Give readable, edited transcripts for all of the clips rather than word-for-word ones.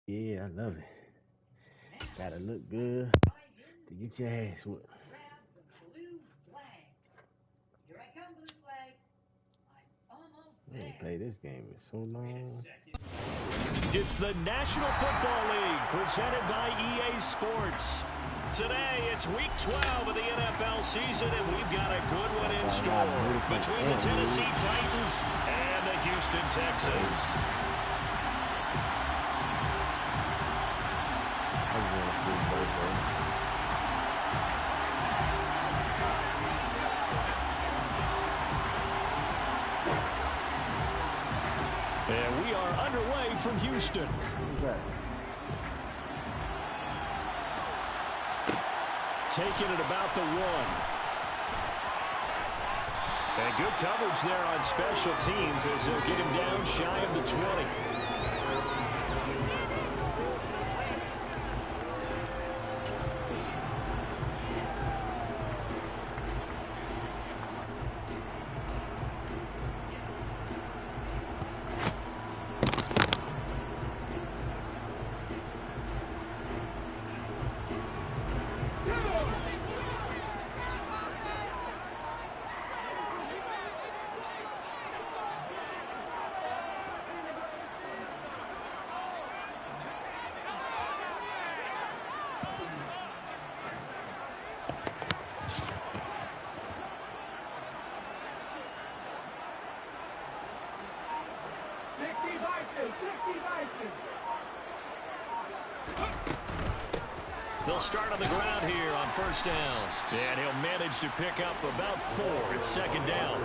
Yeah, I love it. Gotta look good to get your ass whooped. I ain't played this game in so long. It's the National Football League presented by EA Sports. Today, it's week 12 of the NFL season, and we've got a good one in store between the Tennessee Titans and the Houston Texans. And we are underway from Houston. Taking it about the 1. And good coverage there on special teams as they'll get him down shy of the 20. They'll start on the ground here on first down. And he'll manage to pick up about 4 at second down.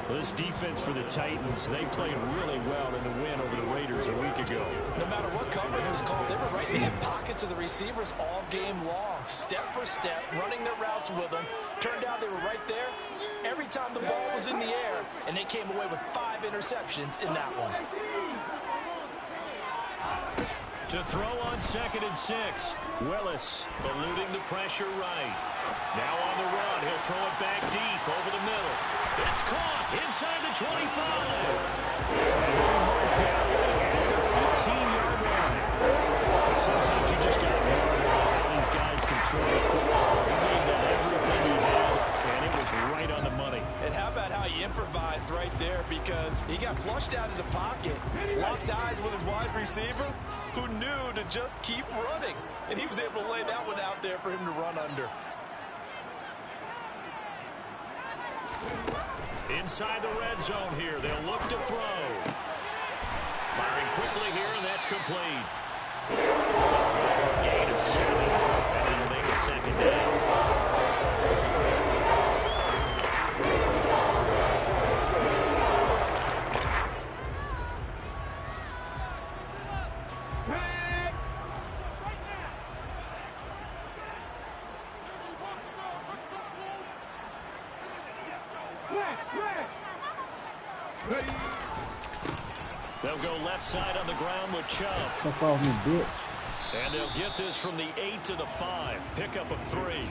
This defense for the Titans, they played really well in the win over the Raiders a week ago. No matter what coverage was called, they were right in the hip pockets of the receivers all game long. Step for step, running their routes with them. Turned out they were right there every time the ball was in the air, and they came away with 5 interceptions in that one. To throw on 2nd and 6. Willis eluding the pressure right. Now on the run, he'll throw it back deep over the middle. It's caught inside the 25. Down at the 15-yard line. Sometimes you just got to learn how these guys can throw the football. He gave that everything he had, and it was right on the money. And how about how he improvised right there, because he got flushed out of the pocket, locked eyes with his wide receiver, who knew to just keep running. And he was able to lay that one out there for him to run under. Inside the red zone here, they'll look to throw. Firing quickly here, and that's complete. Gain of 7, and that'll make it second down. They'll go left side on the ground with Chubb. Fuck off me, bitch. And they'll get this from the 8 to the 5. Pickup of 3.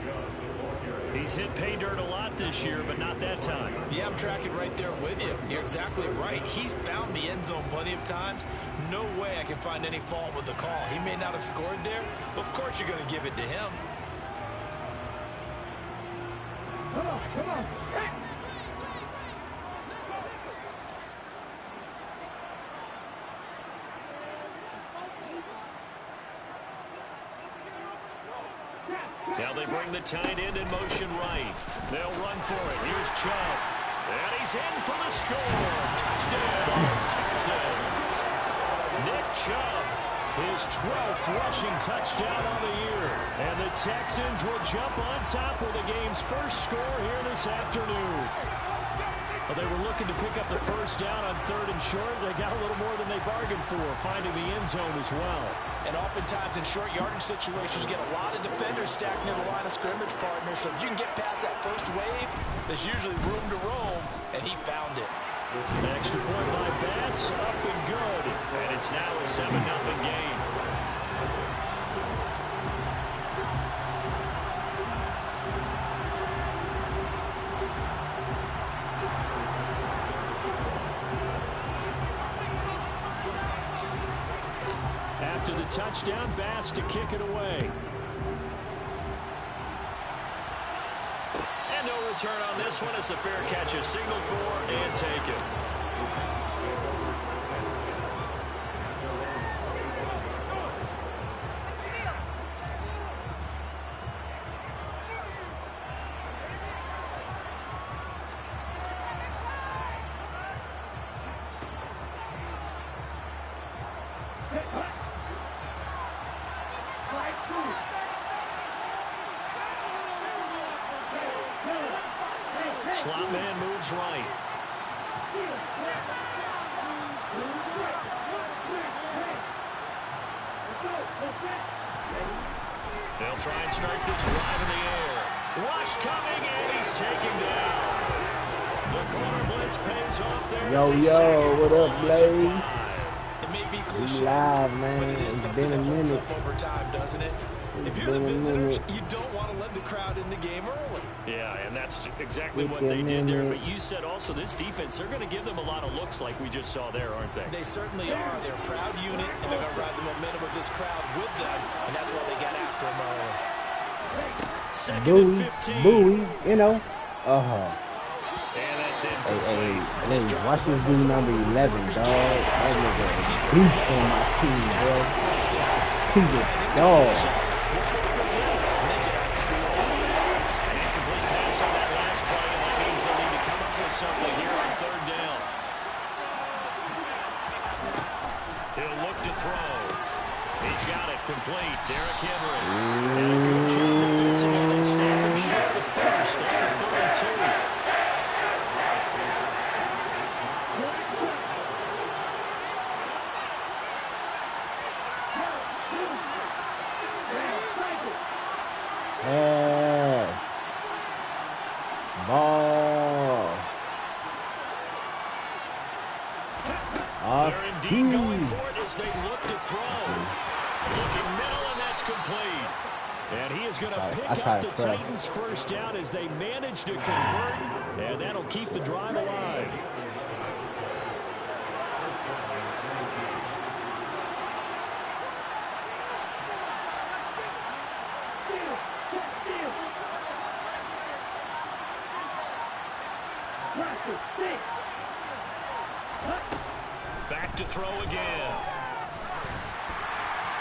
He's hit pay dirt a lot this year, but not that time. Yeah, I'm tracking right there with you. You're exactly right. He's found the end zone plenty of times. No way I can find any fault with the call. He may not have scored there, but of course you're going to give it to him. Come on, come on. Hey. Now they bring the tight end in motion right. They'll run for it. Here's Chubb. And he's in for the score. Touchdown, Texans. Nick Chubb, his 12th rushing touchdown on the year. And the Texans will jump on top with the game's first score here this afternoon. Well, they were looking to pick up the first down on 3rd and short. They got a little more than they bargained for, finding the end zone as well. And oftentimes in short yardage situations, you get a lot of defenders stacked near the line of scrimmage partners. So if you can get past that first wave, there's usually room to roam, and he found it. An extra point by Bass, up and good. And it's now a 7-0 game. after the touchdown. Bass to kick it away. And no return on this one as the fair catch is signaled for and taken. Slot man moves right. They'll try and start this drive in the air. Rush coming, and he's taken down. The corner blitz pays off there. Yo, what up, Blaze? It may be We cliche, live, but man. it is It's something been a that holds minute. up over time, doesn't it? If you're the been a visitors, minute. you don't want to let the crowd in the game early. Yeah, and that's exactly It's what been they a did there. minute. But you said also this defense, they're going to give them a lot of looks like we just saw there, aren't they? They certainly are. They're a proud unit, and they're going to ride the momentum of this crowd with them, and that's why they got after them early. Second and Bowie, 15. Bowie, you know. And that's it. Hey, watch this dude number 11, dog. That nigga a beast on my team, bro. He's a dog. An incomplete pass on that last play, and that means they'll need to come up with something here on third down. He'll look to throw. He's got it complete. Derrick Henry. And a good job defensively. They stop him short of first at the 32. Ball. They're indeed going for it as they look to throw. Looking middle, and that's complete. And he is going to pick up the Titans' first down as they manage to convert, and that'll keep the drive alive. Back to throw again.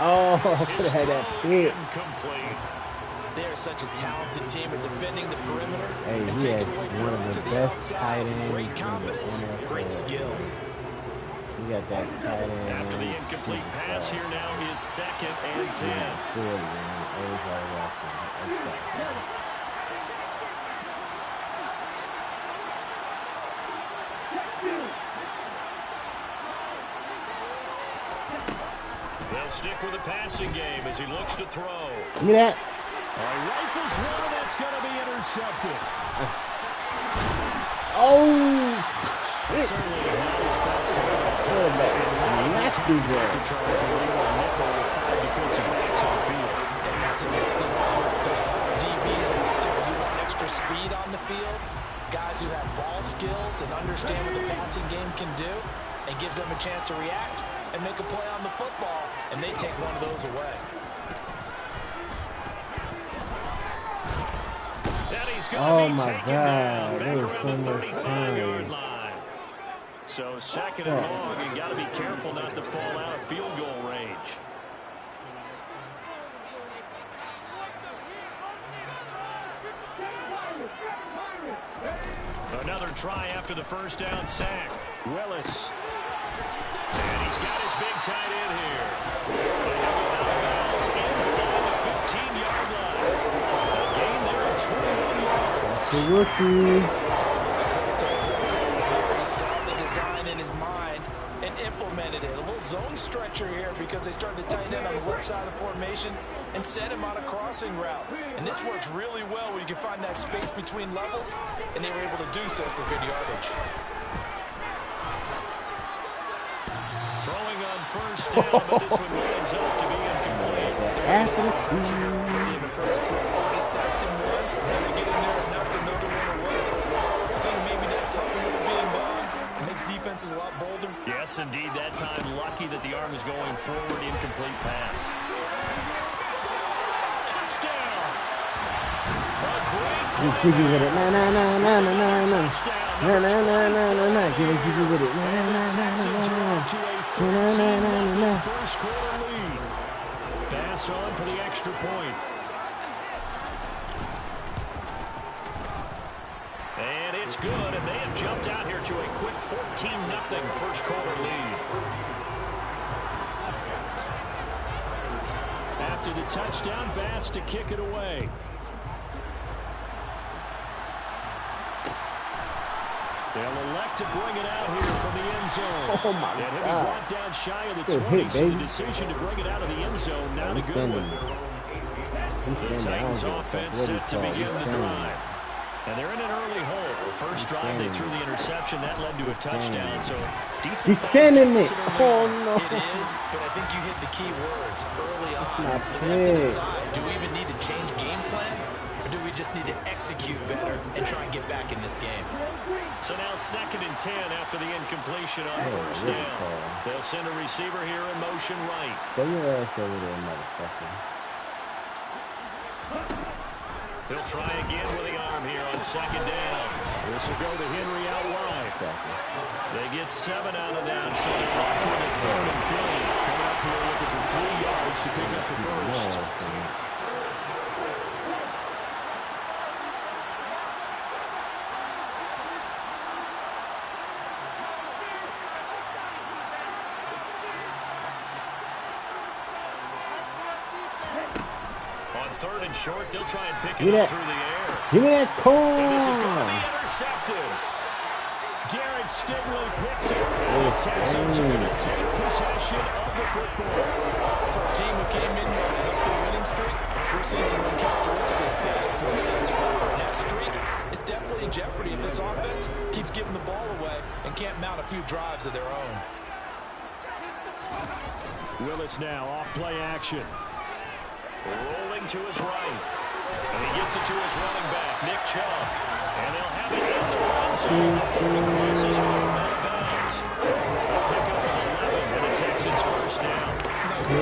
Oh, could have had that pick. Incomplete. They are such a talented team at defending the perimeter Hey, and he taking had away one throws of to the the best outside. tight ends Great in the confidence, NFL. great skill. You got that tight end. After the incomplete pass, here now is second and 10. Good, man. Everybody watching. They'll stick with the passing game as he looks to throw. Give me that. Rifles one, that's going to be intercepted. Oh, Certainly not his best quarterback. Nasty bro. Charles Lee on nickel with 5 defensive backs on field. And that's exactly what you want. Those DBs out there, you want extra speed on the field, guys who have ball skills and understand what the passing game can do, and gives them a chance to react and make a play on the football, and they take one of those away. And he's going to be my taken God, down there was back so around the much 35-yard time. line. So second and long, and got to be careful not to fall out of field goal range. Another try after the first down sack. Willis. And he's got his big tight end here. And he'll go out of bounds inside the 15-yard line. A gain there of 21 yards. That's a rookie. He saw the design in his mind and implemented it. A little zone stretcher here because they started to tighten in on the left side of the formation and send him on a crossing route. And this works really well when you can find that space between levels, and they were able to do so for good yardage. Throwing on first down, but this one winds up to be incomplete. After the two. In the first quarter, they sacked him once, then they get in there and knocked another one away. I think maybe that tucking rule being gone makes defense defense is a lot bolder. Yes, indeed. That time, lucky that the arm is going forward. Incomplete pass. Touchdown! A great Get play. jiggy with it. Nah, nah, nah, nah, nah, nah, nah. Nah, nah, nah, nah, nah, nah. Get jiggy with it. Nah, nah, nah, Texans nah, are nah. off to a Nah, nah, nah, nah, nah. 14-0 first quarter lead. Pass on for the extra point. And it's good, and they have jumped out here to a quick 14-0 first quarter lead. After the touchdown, Bass to kick it away. They'll elect to bring it out here from the end zone. Oh, my and he'll be God. brought down shy of the Good 20, hit, so the baby. decision to bring it out of the end zone, not a He's good sending one. me. The Titans offense set to begin the drive. And they're in an early hole. First drive, they threw the interception. That led to a touchdown. So decent. He's sending me. deficit early Oh, on. no. It is, but I think you hit the key words early on. Not So we have to fair. decide, do we even need to change game plan? Or do we just need to execute better and try and get back in this game? So now 2nd and 10 after the incompletion on first really down. tall. They'll send a receiver here in motion right. Throw your ass over there, motherfucker. They'll try again with the arm here on 2nd down. This will go to Henry out wide. They get 7 out of that, so they're left with a 3rd and 3. Coming up here looking for 3 yards to pick up the first. On 3rd and short, they'll try and pick it up through the air. Give me that And this is going to corn. be intercepted. Derek Stingley picks it. And the Texans are going to take possession of the football. For a team who came in here on a winning streak, we're seeing some uncharacteristically bad performance from that streak. It's definitely in jeopardy if this offense keeps giving the ball away and can't mount a few drives of their own. Willis now off play action. Rolling to his right. And he gets it to his running back, Nick Chubb. And they'll have it in the run zone before he crosses over out of bounds. They'll pick up an 11 and the Texans first down. That's the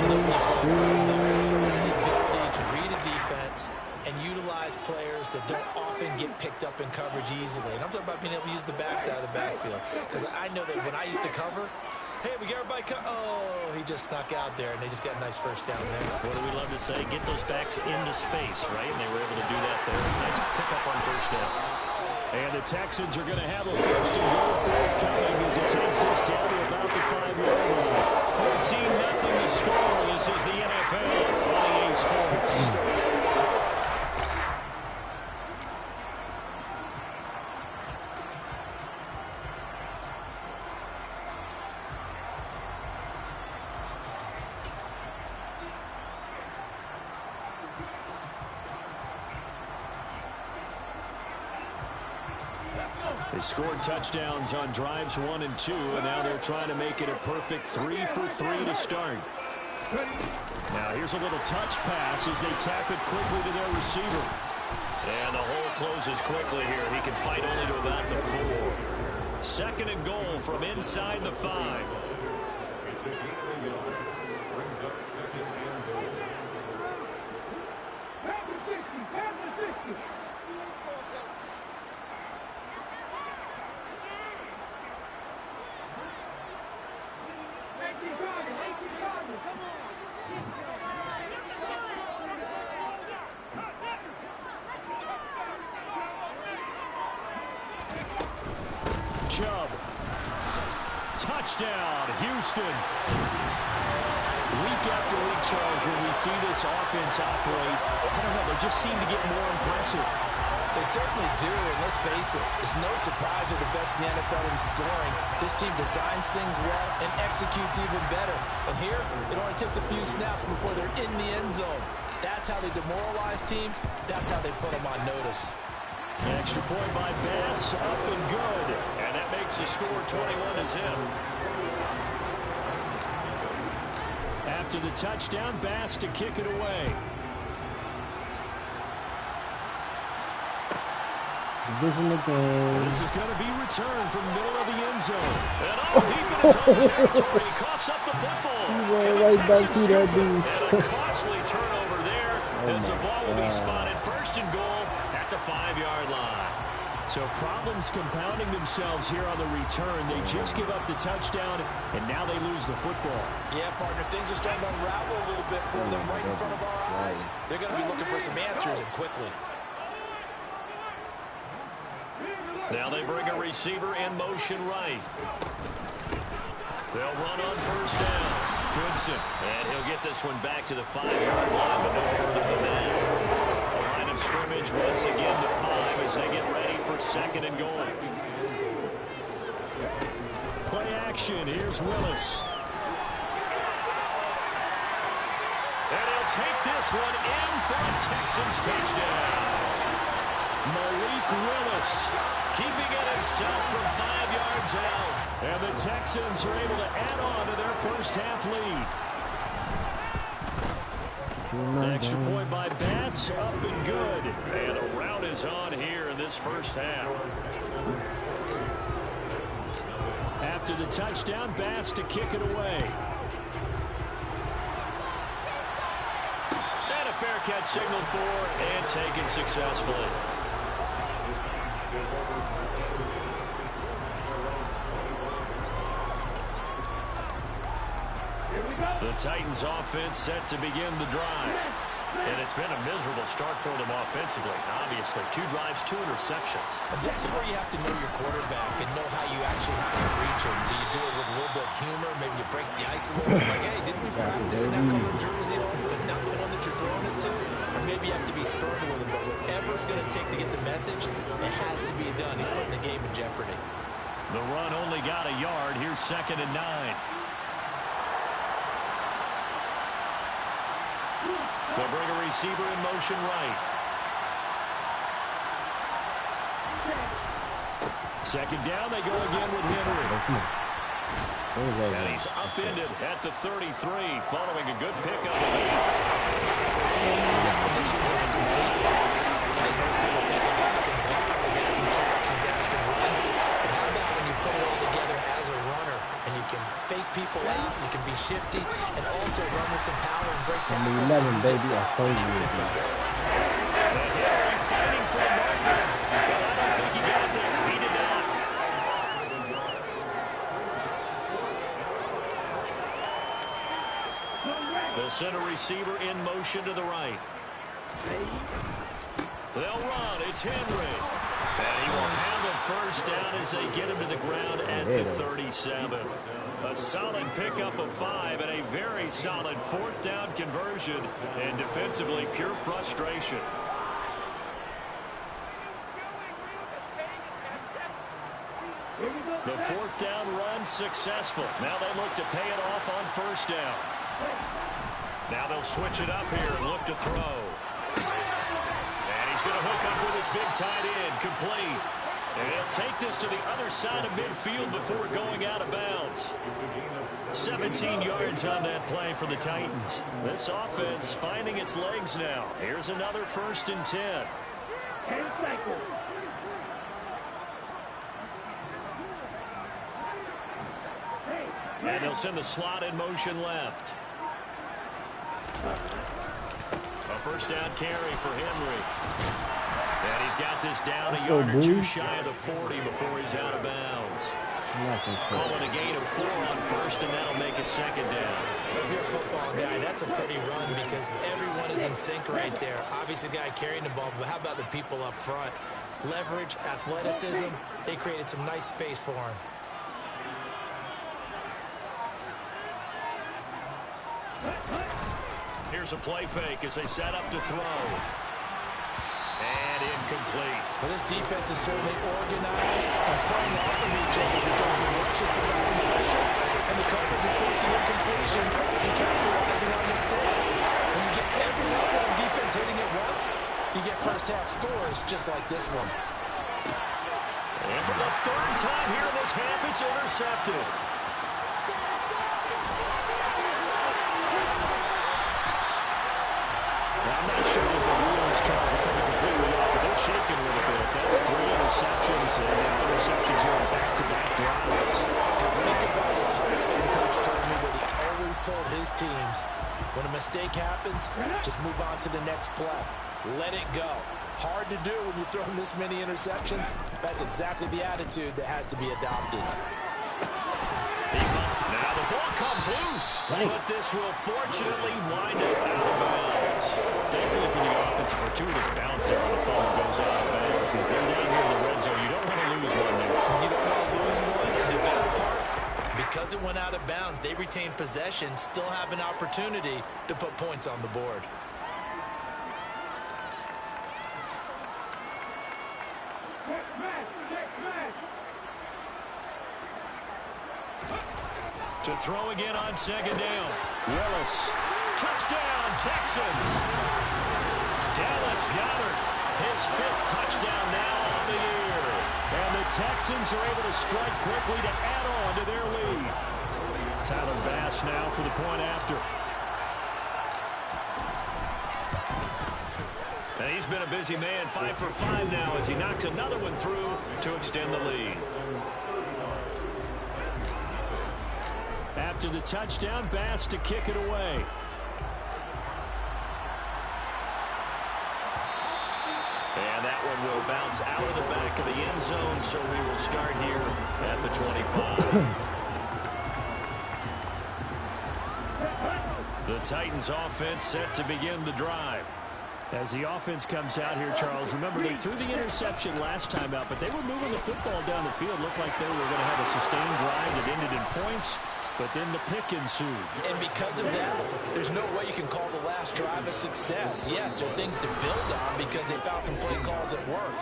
ability to read a defense and utilize players that don't often get picked up in coverage easily. And I'm talking about being able to use the backs out of the backfield. Because I know that when I used to cover, hey, we got everybody oh, he just snuck out there, and they just got a nice first down there. What do we love to say? Get those backs into space, right? And they were able to do that there. Nice pickup on first down. And the Texans are going to have a first and goal forthcoming as it takes us down to about the 5-yard line. 14-0 the score. This is the NFL on EA Sports. They scored touchdowns on drives 1 and 2, and now they're trying to make it a perfect 3 for 3 to start. Now here's a little touch pass as they tap it quickly to their receiver. And the hole closes quickly here. He can fight only to about the 4. 2nd and goal from inside the 5. Chubb. Touchdown, Houston. Week after week, Charles, when we see this offense operate, I don't know, they just seem to get more impressive. They certainly do, and let's face it, it's no surprise they're the best in the NFL in scoring. This team designs things well and executes even better. And here, it only takes a few snaps before they're in the end zone. That's how they demoralize teams. That's how they put them on notice. Extra point by Bass, up and good. And that makes the score 21 as him. After the touchdown, Bass to kick it away. Vision the game. This is going to be returned from the middle of the end zone. And deep in his own territory, he coughs up the football. He ran right back to that dude. And a costly turnover there as the ball will be spotted first and goal at the 5-yard line. So problems compounding themselves here on the return. They just give up the touchdown, and now they lose the football. Yeah, partner, things are starting to unravel a little bit for them right in front of our eyes. They're going to be looking for some answers and quickly. Now they bring a receiver in motion right. They'll run on first down. Goodson, and he'll get this one back to the 5-yard line, but no further than that. Line of scrimmage once again to 5 as they get ready for second and goal. Play action. Here's Willis. And he'll take this one in for a Texans touchdown. Malik Willis keeping it himself from 5 yards out. And the Texans are able to add on to their first half lead. The extra point by Bass, up and good. And a rout is on here in this first half. After the touchdown, Bass to kick it away. And a fair catch signaled for and taken successfully. The Titans offense set to begin the drive. And it's been a miserable start for them offensively. Obviously, 2 drives, 2 interceptions. And this is where you have to know your quarterback and know how you actually have to reach him. Do you do it with a little bit of humor? Maybe you break the ice a little bit. Like, hey, didn't we practice in that color jersey on, but not the one that you're throwing it to? Or maybe you have to be stern with him. But whatever it's going to take to get the message, it has to be done. He's putting the game in jeopardy. The run only got a yard. Here's 2nd and 9. They'll bring a receiver in motion right. 2nd down, they go again with Henry. And he's upended at the 33 following a good pickup of 8. So many definitions of a complete block. And most people think a guy can block, a guy can catch, a guy can run. But how about when you put it all together as a runner and you can fake people out, you can be shifty, and also run with some power and break tackles. 11, baby, I told you. Henry fighting for the marker, but I don't think he got there. He did not. The center receiver in motion to the right. They'll run. It's Henry. And he will handle first down as they get him to the ground at the 37. A solid pickup of 5 and a very solid 4th down conversion. And defensively, pure frustration. The 4th down run successful. Now they look to pay it off on first down. Now they'll switch it up here and look to throw. And he's going to hook up with his big tight end, complete. And he'll take this to the other side of midfield before going out of bounds. 17 yards on that play for the Titans. This offense finding its legs now. Here's another 1st and 10. 10 seconds. And they'll send the slot in motion left. A first down carry for Henry. And he's got this down a yard or 2 shy of the 40 before he's out of bounds. Calling a gain of 4 on first, and that'll make it 2nd down. If you're a football guy, that's a pretty run because everyone is in sync right there. Obviously, the guy carrying the ball, but how about the people up front? Leverage, athleticism, they created some nice space for him. Here's a play fake as they set up to throw. And incomplete. Well, this defense is certainly organized and playing off of each other because the rush is providing pressure and the coverage is forcing incompletions and capitalizing on mistakes. When you get every level of defense hitting at once, you get first half scores just like this one. And for the 3rd time here in this half, it's intercepted. I'm not sure that the wheels, Charles, are coming completely off, but they're shaking a little bit. That's 3 interceptions told his teams, when a mistake happens, just move on to the next play. Let it go. Hard to do when you're throwing this many interceptions. That's exactly the attitude that has to be adopted. Now the ball comes loose, but this will fortunately wind up out of bounds. Thankfully for the offense, a fortuitous bounce there on the fumble goes out of bounds because they're down here in the red zone. You don't want to lose one there. You don't want to lose one, and the best part, because it went out of bounds, they retain possession, still have an opportunity to put points on the board. To throw again on second down. Willis. Touchdown, Texans. Dallas Goedert, his 5th touchdown now on the year. And the Texans are able to strike quickly to add on to their lead. Tyler Bass now for the point after. And he's been a busy man, 5 for 5 now as he knocks another one through to extend the lead. After the touchdown, Bass to kick it away. And that one will bounce out of the back of the end zone, so we will start here at the 25. The Titans offense set to begin the drive. As the offense comes out here, Charles, remember they threw the interception last time out, but they were moving the football down the field. Looked like they were going to have a sustained drive that ended in points. But then the pick ensued. And because of that, there's no way you can call the last drive a success. Yes, there are things to build on because they found some play calls at work.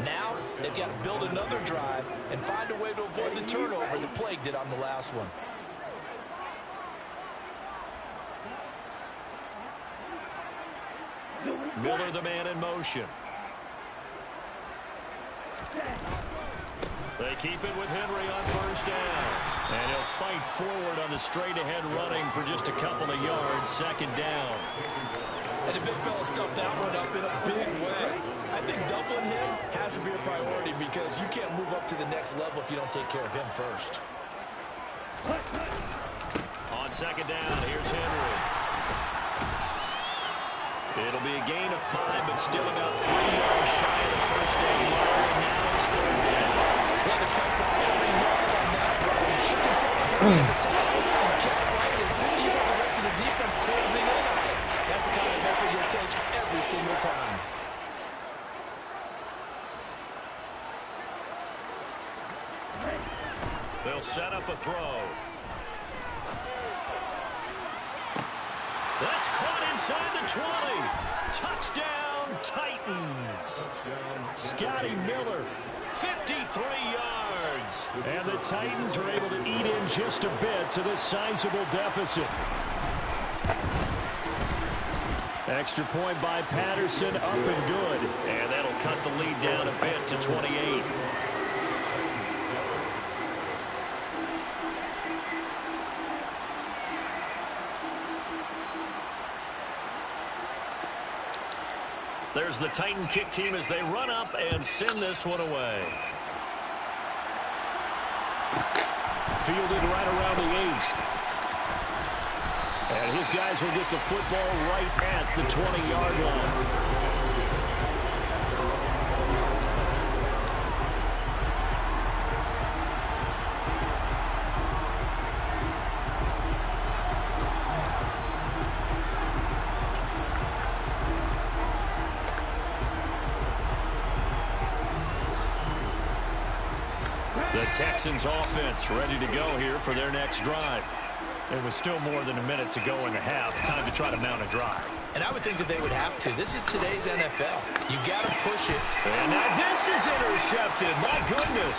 Now, they've got to build another drive and find a way to avoid the turnover that plagued it on the last one. Miller, the man in motion. They keep it with Henry on first down. And he'll fight forward on the straight-ahead running for just a couple of yards. Second down. And the big fella stuffed that one up in a big way. I think doubling him has to be a priority because you can't move up to the next level if you don't take care of him first. On second down, here's Henry. It'll be a gain of 5, but still about 3 yards shy of the first down marker. And now it's third down. Had to fight for every yard on that run. Shook himself free at the tackle and kept fighting. Even the rest of the defense closing in on it. That's the kind of effort you'll take every single time. They'll set up a throw. That's caught inside the 20. Touchdown, Titans. Scotty Miller, 53 yards. And the Titans are able to eat in just a bit to this sizable deficit. Extra point by Patterson, up and good. And that'll cut the lead down a bit to 28. There's the Titan kick team as they run up and send this one away. Fielded right around the 8. And his guys will get the football right at the 20-yard line. The Texans offense ready to go here for their next drive. It was still more than a minute to go in the half. Time to try to mount a drive. And I would think that they would have to. This is today's NFL. You got to push it. And now this is intercepted. My goodness.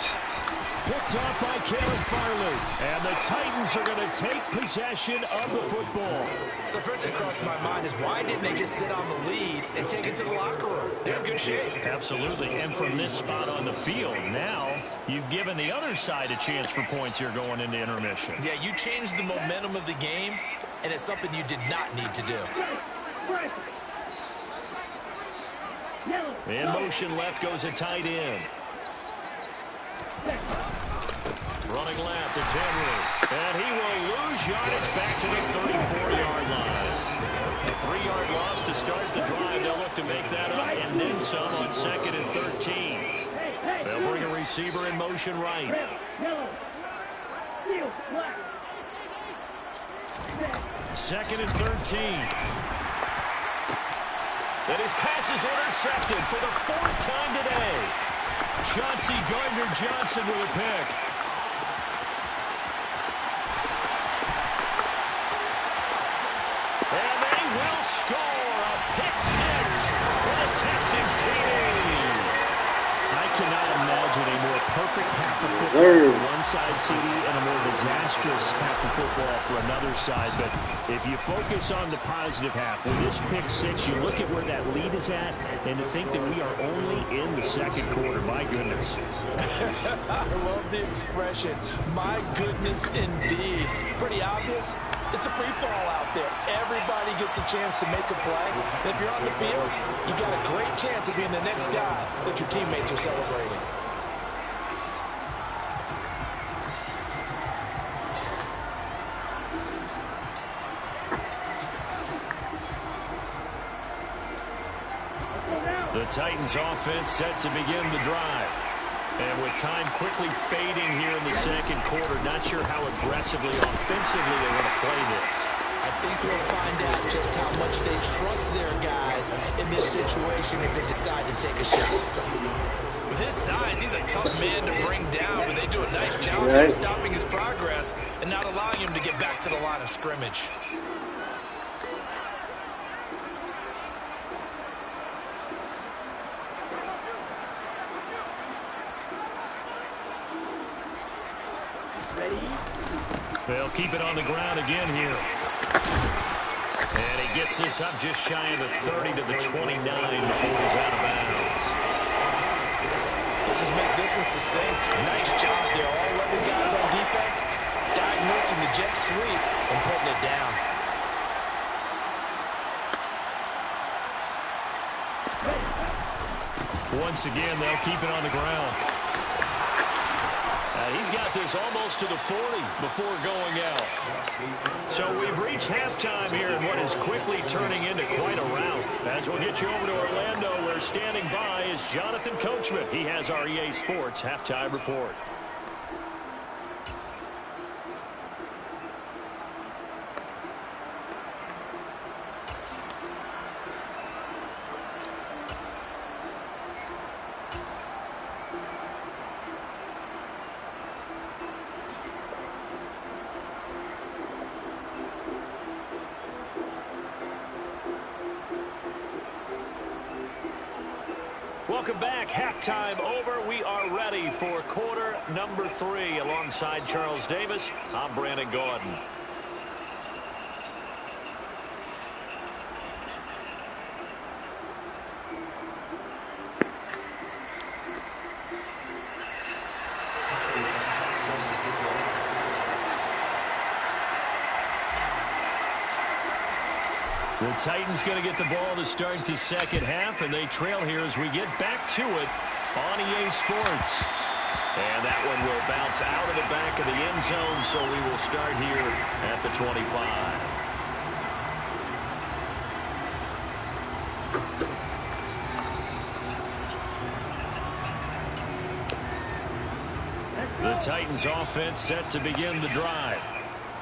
Picked off by Caleb Farley. And the Titans are going to take possession of the football. So first thing crossed my mind is why didn't they just sit on the lead and take it to the locker room? They're in good shape. Absolutely. And from this spot on the field, now you've given the other side a chance for points here going into intermission. Yeah, you changed the momentum of the game, and it's something you did not need to do. In motion left goes a tight end. Running left, it's Henry. And he will lose yardage back to the 35. some on 2nd and 13. They'll bring a receiver in motion right. Yellow. Steel. Black. 2nd and 13. And his pass is intercepted for the 4th time today. Chauncey Gardner-Johnson with a pick. And they will score a pick 6 for the Texans team. I cannot imagine a more perfect half of football for one side, CD, and a more disastrous half of football for another side. But if you focus on the positive half, with this pick 6, you look at where that lead is at, and to think that we are only in the 2nd quarter. My goodness. I love the expression. My goodness, indeed. Pretty obvious. It's a free fall out there. Everybody gets a chance to make a play. And if you're on the field, you've got a great chance of being the next guy that your teammates are celebrating. The Titans offense set to begin the drive. And with time quickly fading here in the 2nd quarter, not sure how aggressively, offensively they want to play this. I think we'll find out just how much they trust their guys in this situation if they decide to take a shot. With his size, he's a tough man to bring down, but they do a nice job of stopping his progress and not allowing him to get back to the line of scrimmage. They'll keep it on the ground again here. And he gets this up just shy of the 30 to the 29 before he's out of bounds. Let's just make this one succinct. Nice job there. All 11 guys on defense diagnosing the jet sweep and putting it down. Once again, they'll keep it on the ground. He's got this almost to the 40 before going out. So we've reached halftime here in what is quickly turning into quite a rout. As we'll get you over to Orlando, where standing by is Jonathan Coachman. He has our EA Sports halftime report. Welcome back. Halftime over. We are ready for quarter number 3. Alongside Charles Davis, I'm Brandon Gordon. The Titans going to get the ball to start the 2nd half, and they trail here as we get back to it on EA Sports. And that one will bounce out of the back of the end zone, so we will start here at the 25. The Titans offense set to begin the drive.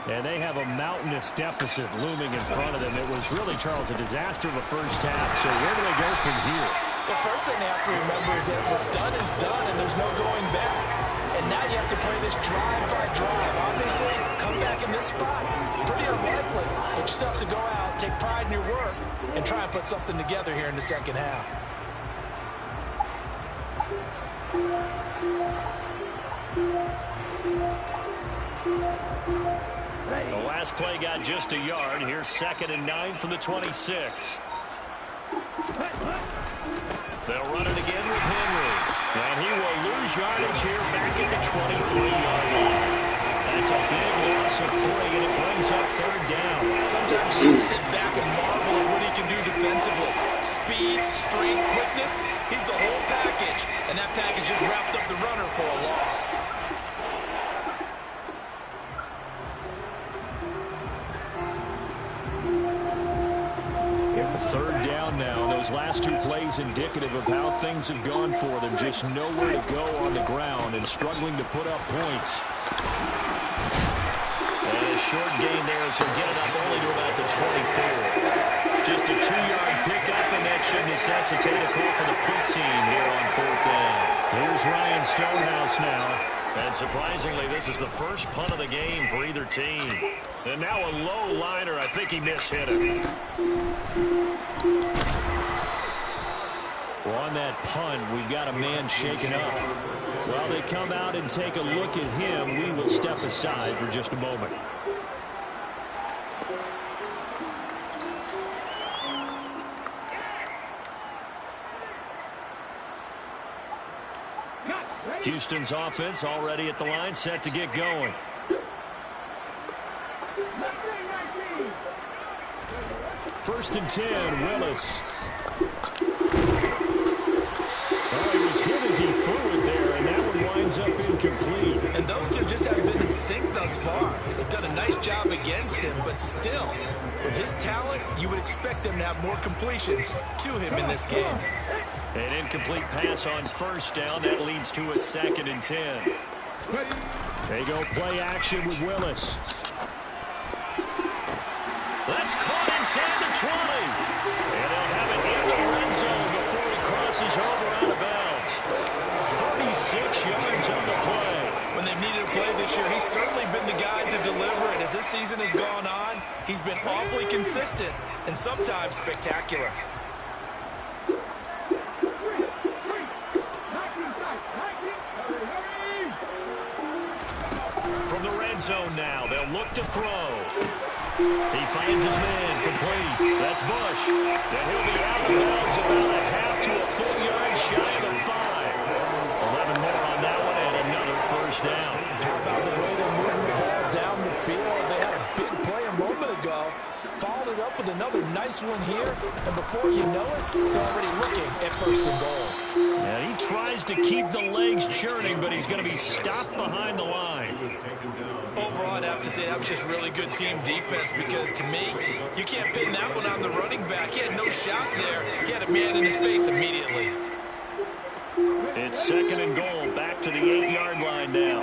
And they have a mountainous deficit looming in front of them. It was really, Charles, a disaster of a first half. So where do they go from here? The first thing they have to remember is that what's done is done, and there's no going back. And now you have to play this drive by drive. Obviously, come back in this spot, pretty unlikely. But you still have to go out, take pride in your work, and try and put something together here in the 2nd half. The last play got just a yard. Here's 2nd and 9 from the 26. They'll run it again with Henry. And he will lose yardage here back at the 23-yard line. That's a big loss of 3, and it brings up 3rd down. Sometimes you just sit back and marvel at what he can do defensively. Speed, strength, quickness, he's the whole package. And that package just wrapped up the runner for a loss. Third down now. Those last two plays indicative of how things have gone for them. Just nowhere to go on the ground and struggling to put up points. And a short gain there, so get it up only to about the 24. Just a 2-yard pickup, and that should necessitate a call for the punt team here on 4th down. Here's Ryan Stonehouse now. And surprisingly, this is the first punt of the game for either team. And now a low liner. I think he mishit it. Well, on that punt, we've got a man shaken up. While they come out and take a look at him, we will step aside for just a moment. Houston's offense already at the line, set to get going. First and 10, Willis. Oh, he was hit as he threw it there, and that one winds up incomplete. And those two just haven't been in sync thus far. They've done a nice job against him, but still, with his talent, you would expect them to have more completions to him in this game. An incomplete pass on first down. That leads to a 2nd and 10. They go play action with Willis. That's caught inside the 20. And they'll have it in the red zone before he crosses over out of bounds. 36 yards on the play. When they've needed a play this year, he's certainly been the guy to deliver it. As this season has gone on, he's been awfully consistent and sometimes spectacular. From the red zone now, they'll look to throw. He finds his man, complete. That's Bush. And he'll be out of bounds about a half to a full yard shy of the 5. 11 more on that one and another first down. How about the way they're moving the ball down the field? They had a big play a moment ago. Followed it up with another nice one here. And before you know it, they're already looking at 1st and goal. And he tries to keep the legs churning, but he's going to be stopped behind the line. Overall, I'd have to say that was just really good team defense because, to me, you can't pin that one on the running back. He had no shot there. He had a man in his face immediately. It's 2nd and goal, back to the 8-yard line now.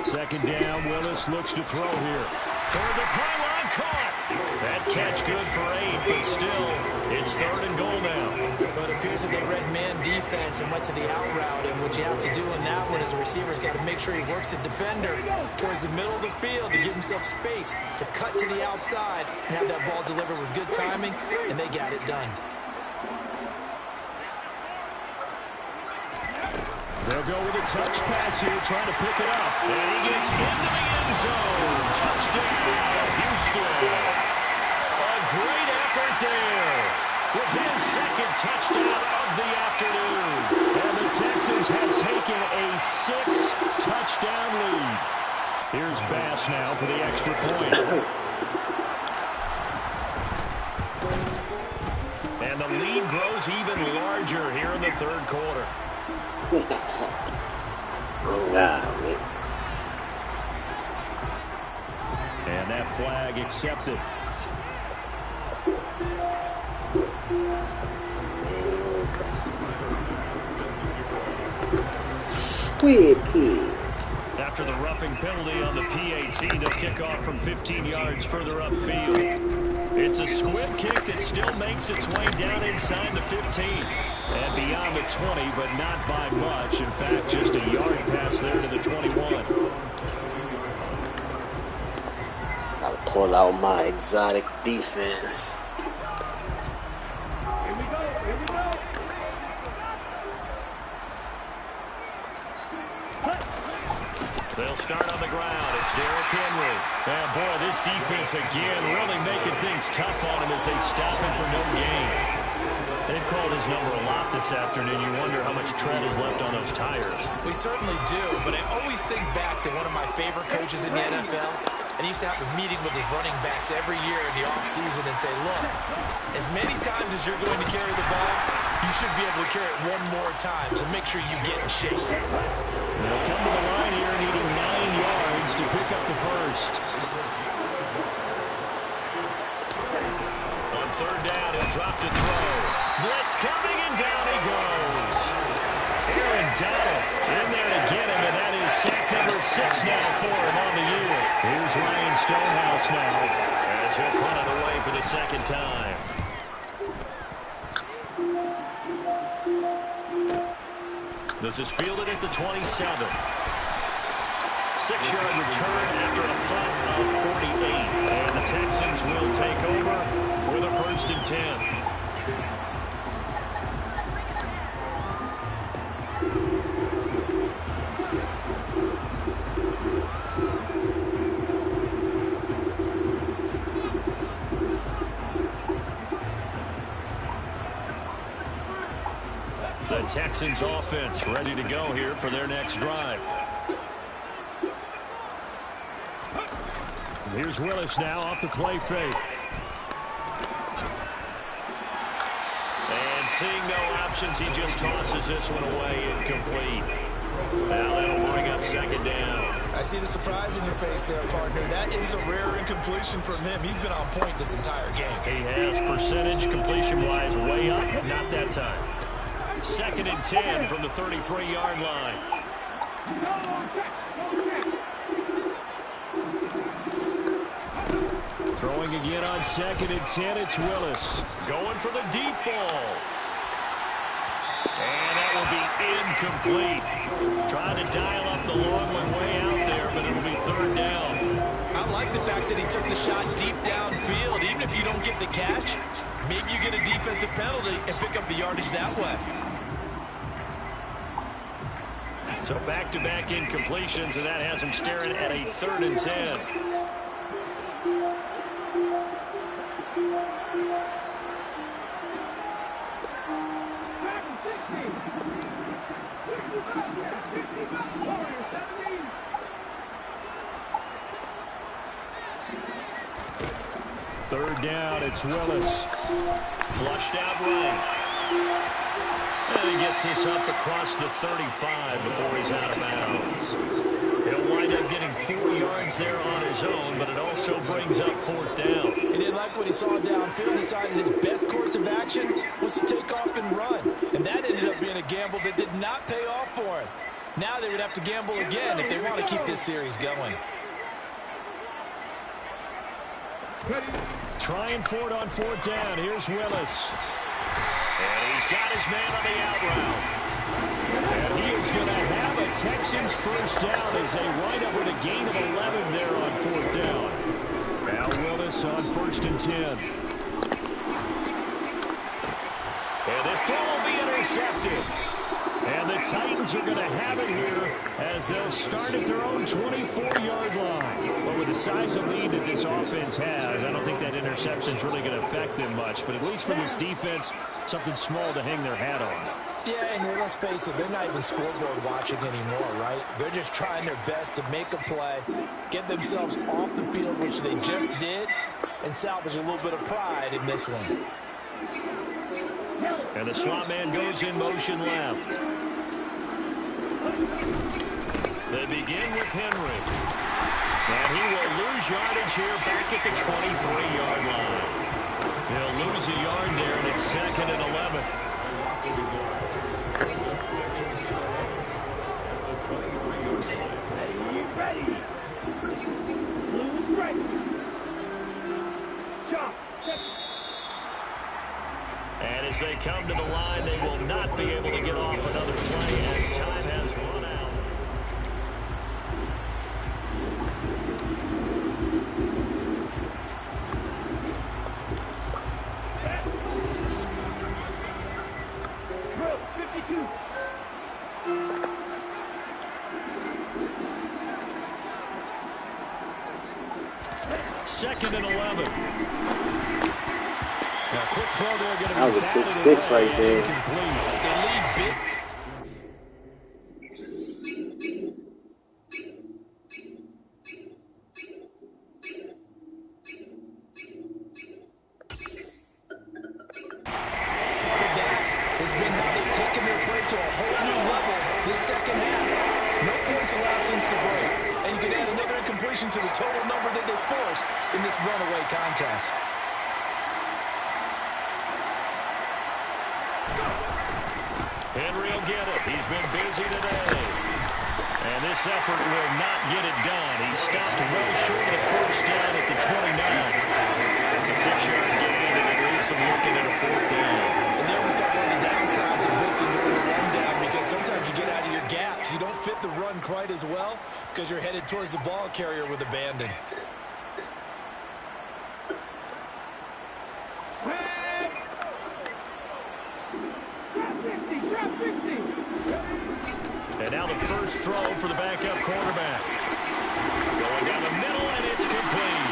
Second down, Willis looks to throw here. Toward the pylon, caught. That catch good for 8, but still, it's 3rd and goal now. But it appears that they read man defense and went to the out route. And what you have to do in that one is a receiver's got to make sure he works the defender towards the middle of the field to give himself space to cut to the outside and have that ball delivered with good timing, and they got it done. They'll go with a touch pass here, trying to pick it up. And he gets into the end zone. Touchdown, Houston. A great effort there with his 2nd touchdown of the afternoon. And the Texans have taken a 6-touchdown lead. Here's Bass now for the extra point. And the lead grows even larger here in the 3rd quarter. And that flag accepted. Squid Kid. After the roughing penalty on the PAT, they'll kick off from 15 yards further upfield. It's a squib kick that still makes its way down inside the 15. And beyond the 20, but not by much. In fact, just a yard pass there to the 21. I'll pull out my exotic defense. Here we go. Here we go. They'll start on the ground. It's Derrick Henry. And boy, this defense again really making things tough on him as they stop him for no gain. They've called his number a lot this afternoon. You wonder how much tread is left on those tires. We certainly do, but I always think back to one of my favorite coaches in the NFL, And he used to have a meeting with his running backs every year in the offseason and say, look, as many times as you're going to carry the ball, you should be able to carry it one more time, so make sure you get in shape. They'll come to the line here needing 9 yards to pick up the first. On third down, he'll drop to throw. Blitz coming, and down he goes. Aaron Donald in there to get him, and that is sack number 6 now for him on the year. Here's Ryan Stonehouse now as he'll punt it away for the second time. This is fielded at the 27. 6-yard return after a punt of 48. And the Texans will take over with a 1st and 10. The Texans offense ready to go here for their next drive. Here's Willis now off the play fake. And seeing no options, he just tosses this one away, incomplete. Now that'll bring up 2nd down. I see the surprise in your face there, partner. That is a rare incompletion from him. He's been on point this entire game. He has percentage completion-wise way up, not that time. 2nd and 10 from the 33-yard line. Throwing again on 2nd and 10, it's Willis. Going for the deep ball. And that will be incomplete. Trying to dial up the long one way out there, but it'll be 3rd down. I like the fact that he took the shot deep downfield. Even if you don't get the catch, maybe you get a defensive penalty and pick up the yardage that way. So back-to-back incompletions, and that has him staring at a 3rd and 10. Third down, it's Willis. Flushed out right. And he gets this up across the 35 before he's out of bounds. He'll wind up getting 4 yards there on his own, but it also brings up 4th down. He didn't like what he saw downfield. Decided his best course of action was to take off and run. And that ended up being a gamble that did not pay off for him. Now they would have to gamble again if they want to keep this series going. Trying for it on 4th down. Here's Willis. And he's got his man on the out route. And he is going to have a Texans 1st down as they wind up with a gain of 11 there on 4th down. Now Willis on 1st and 10. And this throw will be intercepted. And the Titans are going to have it here as they'll start at their own 24-yard line. But with the size of lead that this offense has, I don't think that interception is really going to affect them much. But at least for this defense, something small to hang their hat on. Yeah, and let's face it, they're not even scoreboard watching anymore, right? They're just trying their best to make a play, get themselves off the field, which they just did, and salvage a little bit of pride in this one. And the slot man goes in motion left. They begin with Henry. And he will lose yardage here back at the 23-yard line. He'll lose a yard there, and it's 2nd and 11. Ready. Blue ready. Jump. And as they come to the line, they will not be able to get off another play as time has run out. Drill 52. 2nd and 11. Now, quick throw there, going to be That was a pick 6 right there. second half. No points allowed since the break. And you can add another incompletion to the total number that they forced in this runaway contest. Henry will get it. He's been busy today. And this effort will not get it done. He stopped well short of the first down at the 29. It's a 6-yard gain, and it leaves him looking at a 4th down. And there was one of the downsides of blitzing during a run down, because sometimes you get out of your gaps. You don't fit the run quite as well because you're headed towards the ball carrier with abandon. And now the first throw for the backup quarterback. Going down the middle, and it's complete.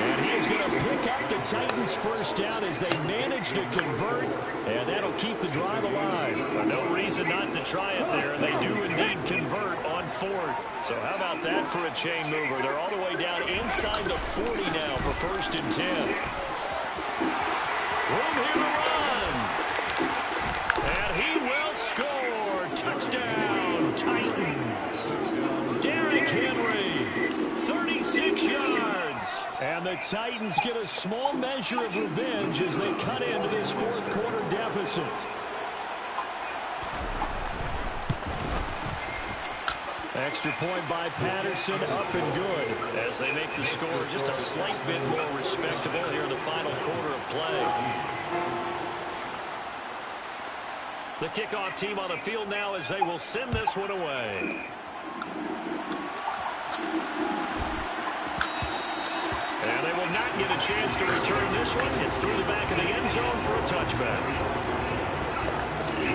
And he is going to pick up the Titans' first down as they manage to convert. And that'll keep the drive alive. But no reason not to try it there. They do indeed convert on 4th. So how about that for a chain mover? They're all the way down inside the 40 now for 1st and 10. Room here to run. And he will score. Touchdown, Titans. Derrick Henry, 36 yards. And the Titans get a small measure of revenge as they cut into this 4th quarter deficit. Extra point by Patterson, up and good, as they make the score just a slight bit more respectable here in the final quarter of play. The kickoff team on the field now as they will send this one away. And they will not get a chance to return this one. It's through the back of the end zone for a touchback.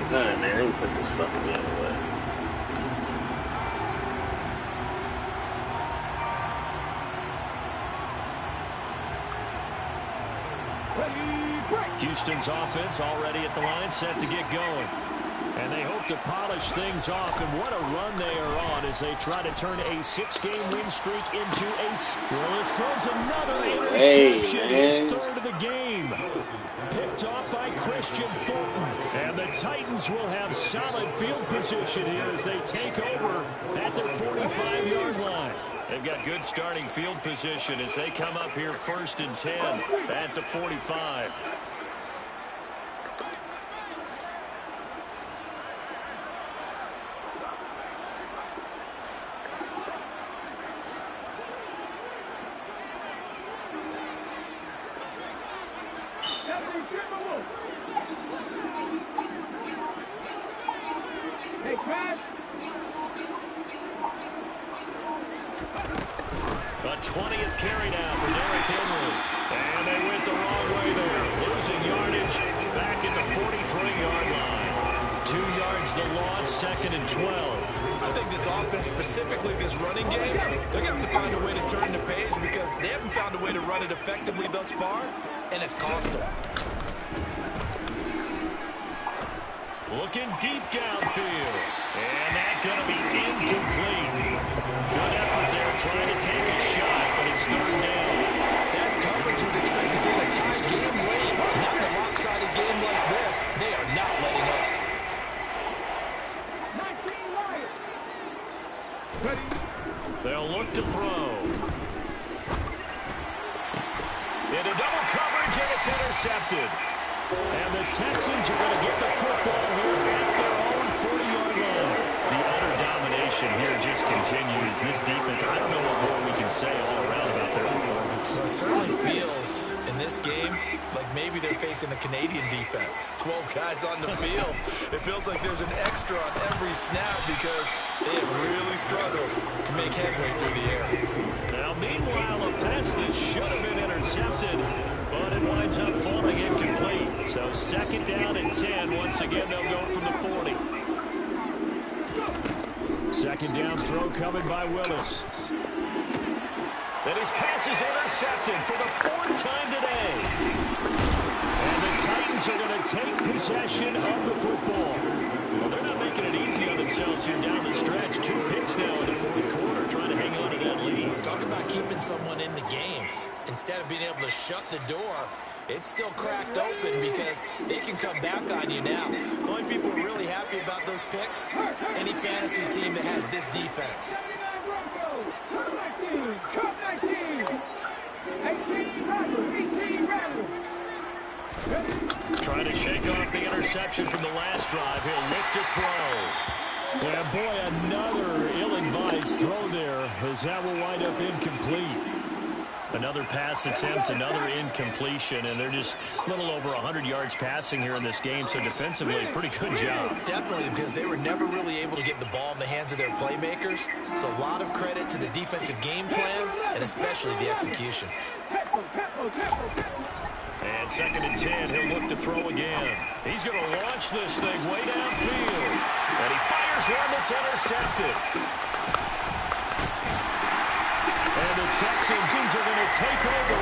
All right, man, let me put this fucking game away. Houston's offense already at the line, set to get going. And they hope to polish things off. And what a run they are on as they try to turn a 6-game win streak into a... Willis throws another interception. His 3rd of the game. Picked off by Christian Fulton. And the Titans will have solid field position here as they take over at their 45-yard line. They've got good starting field position as they come up here 1st and 10 at the 45. A 20th carry now for Derrick Henry. And they went the wrong way there. Losing yardage back at the 43-yard line. 2 yards the loss, 2nd and 12. I think this offense, specifically this running game, they're going to have to find a way to turn the page because they haven't found a way to run it effectively thus far, and it's cost them. Looking deep downfield. And that's going to be incomplete. Good effort there trying to take a shot, but it's 3rd down. That's coverage you'd expect to see in a tie game late. Not in a lopsided game like this. They are not letting up. They'll look to throw. Into double coverage, and it's intercepted. And the Texans are going to get the football here at their own 40-yard line. The utter domination here just continues. This defense, I don't know what more we can say all around about their performance. Well, it certainly feels in this game like maybe they're facing a Canadian defense. 12 guys on the field. It feels like there's an extra on every snap because they have really struggled to make headway through the air. Now, meanwhile, a pass that should have been intercepted, but it winds up falling incomplete. So 2nd down and 10. Once again, they'll go from the 40. 2nd down throw coming by Willis. And his pass is intercepted for the 4th time today. And the Titans are going to take possession of the football. Well, they're not making it easy on themselves here down the stretch. 2 picks now in the 4th quarter, trying to hang on to that lead. Talk about keeping someone in the game. Instead of being able to shut the door, It's still cracked open because they can come back on you now. The only people really happy about those picks, any fantasy team that has this defense. Trying to shake off the interception from the last drive. He'll look to throw. Yeah, boy, another ill-advised throw there as that will wind up incomplete. Another pass attempt, another incompletion, and they're just a little over 100 yards passing here in this game, so defensively, pretty good job. Definitely, because they were never really able to get the ball in the hands of their playmakers, so a lot of credit to the defensive game plan, and especially the execution. And 2nd and 10, he'll look to throw again. He's going to launch this thing way downfield, and he fires one that's intercepted. And the Texans are going to take over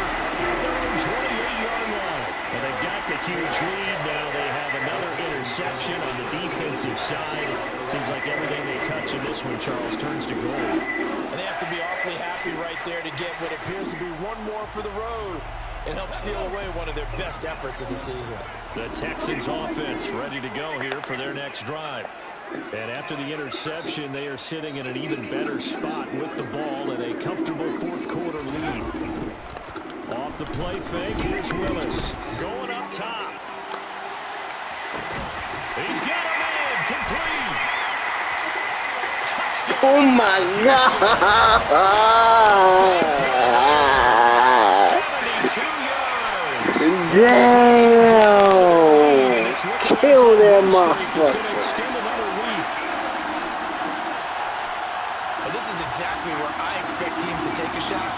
their own 28-yard line. And they've got the huge lead now. They have another interception on the defensive side. Seems like everything they touch in this one, Charles, turns to gold. And they have to be awfully happy right there to get what appears to be one more for the road and help seal away one of their best efforts of the season. The Texans offense ready to go here for their next drive. And after the interception, they are sitting in an even better spot with the ball and a comfortable 4th quarter lead. Off the play fake, here's Willis. Going up top. He's got him in, complete. Touchdown. Oh my God! 72 yards. Damn! Kill that motherfucker. This is exactly where I expect teams to take a shot.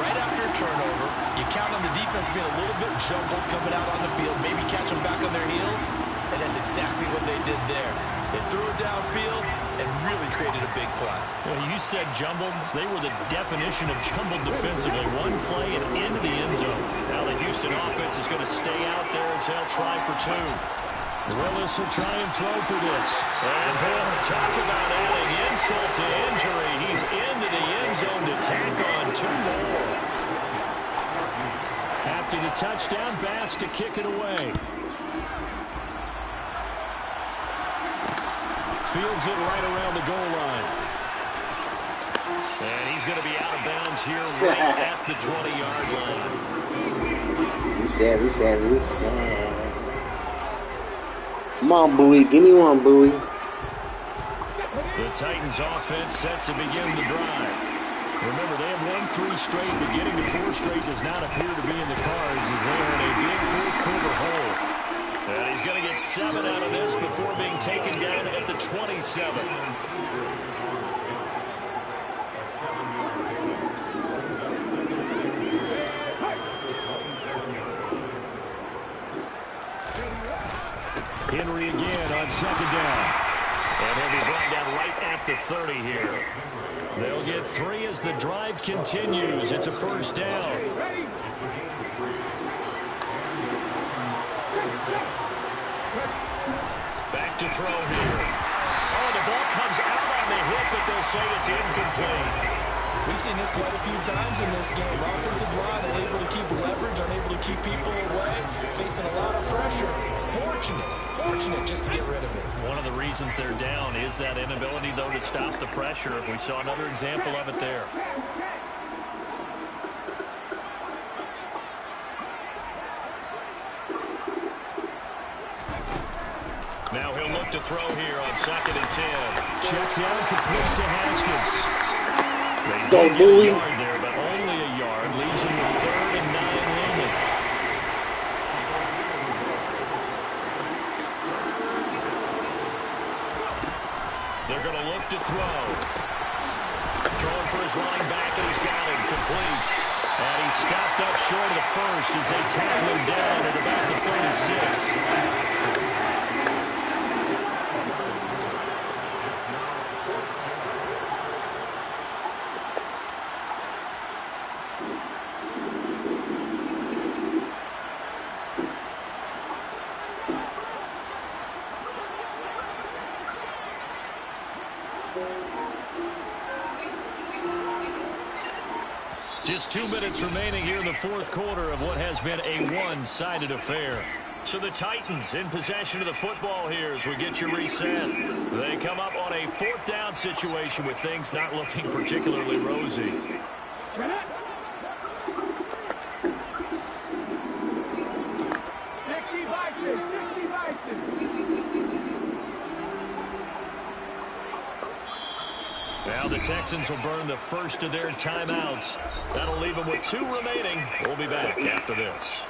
Right after a turnover, you count on the defense being a little bit jumbled coming out on the field, maybe catch them back on their heels, and that's exactly what they did there. They threw it downfield and really created a big play. Well, you said jumbled. They were the definition of jumbled defensively. One play and into the end zone. Now the Houston offense is going to stay out there as they'll try for 2. Willis will try and throw for this. And he'll talk about adding insult to injury. He's into the end zone to tack on 2 more. After the touchdown, Bass to kick it away. Fields it right around the goal line. And he's going to be out of bounds here right at the 20-yard line. Reset. Come on, Bowie. Give me one, Bowie. The Titans offense set to begin the drive. Remember, they have won 3 straight, but getting to 4 straight does not appear to be in the cards as they are in a big 4th quarter hole. And he's going to get 7 out of this before being taken down at the 27. Henry again on 2nd down. And he'll be brought down right at the 30 here. They'll get 3 as the drive continues. It's a 1st down. Back to throw here. Oh, the ball comes out on the hit, but they'll say it's incomplete. We've seen this quite a few times in this game. Offensive line unable to keep leverage, unable to keep people away, facing a lot of pressure. Fortunate just to get rid of it. One of the reasons they're down is that inability, though, to stop the pressure. We saw another example of it there. Now he'll look to throw here on 2nd and 10. Check down, complete to Haskins. Let's go, Bowie. There, but only a yard leaves him with 3rd and 9 only. They're going to look to throw. Throwing for his running back, and he's got him complete. And he's stopped up short of the first as they tackle him down at about the 36. Just 2 minutes remaining here in the fourth quarter of what has been a one-sided affair. So the Titans in possession of the football here as we get you reset. They come up on a fourth down situation with things not looking particularly rosy. Now the Texans will burn the first of their timeouts. That'll leave them with 2 remaining. We'll be back after this.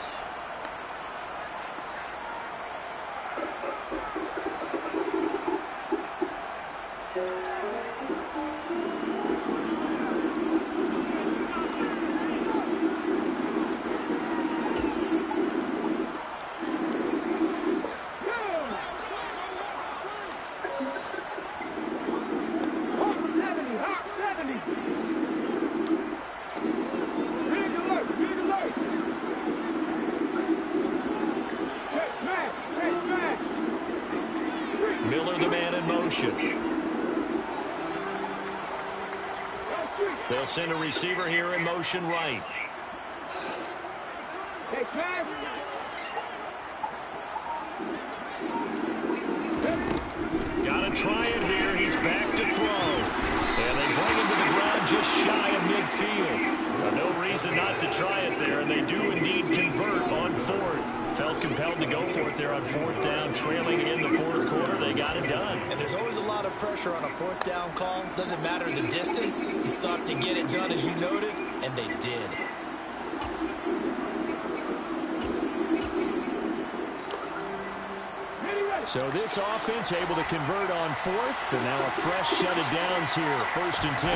Miller, the man in motion. They'll send a receiver here in motion right. Got to try it here. He's back to throw. And they bring him to the ground just shy of midfield. No reason not to try it there, and they do indeed convert on fourth. Felt compelled to go for it there on fourth down, trailing in the fourth quarter. They got it done. And there's always a lot of pressure on a fourth down call. Doesn't matter the distance. You start to get it done, as you noted, and they did. So this offense able to convert on fourth, and now a fresh set of downs here, 1st and 10.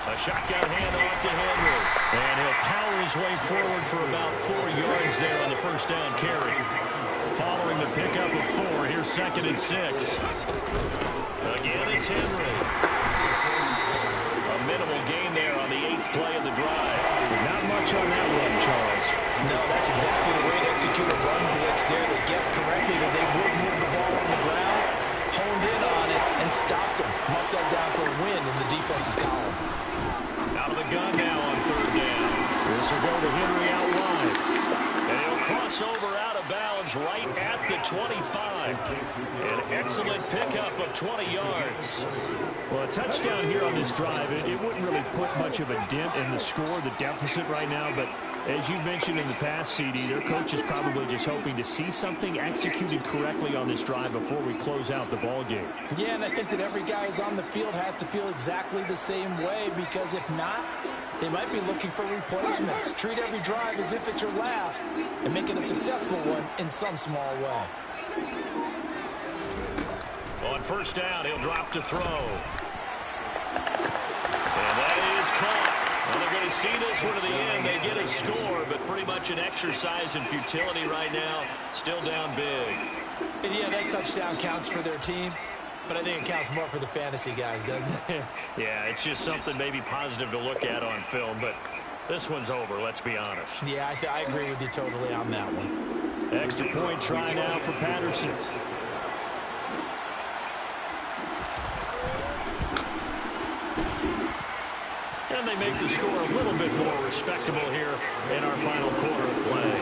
A shotgun handoff to Henry, and he'll power his way forward for about 4 yards there on the first down carry. Following the pickup of 4, here's 2nd and 6. Again, it's Henry. A minimal gain there on the 8th play of the drive. Not much on that run, Charles. No, that's exactly the way to execute a run blitz there. They guessed correctly that they would move the ball on the ground, honed in on it, and stopped them. Marked that down for a win in the defense's column. Out of the gun now on 3rd down. This will go to Henry out wide. And he'll cross over out of bounds right at the 25. An excellent pickup of 20 yards. Well, a touchdown here on this drive, it wouldn't really put much of a dent in the score, the deficit right now, but as you mentioned in the past, CD, their coach is probably just hoping to see something executed correctly on this drive before we close out the ball game. Yeah, and I think that every guy who's on the field has to feel exactly the same way, because if not, they might be looking for replacements. Treat every drive as if it's your last and make it a successful one in some small way. On 1st down, he'll drop to throw. And that is caught. Well, they're going to see this one to the end. They get a score, but pretty much an exercise in futility right now. Still down big. And yeah, that touchdown counts for their team, but I think it counts more for the fantasy guys, doesn't it? Yeah, it's just something maybe positive to look at on film, but this one's over, let's be honest. Yeah, I agree with you totally on that one. Extra point try now for Patterson. And they make the score a little bit more respectable here in our final quarter of play.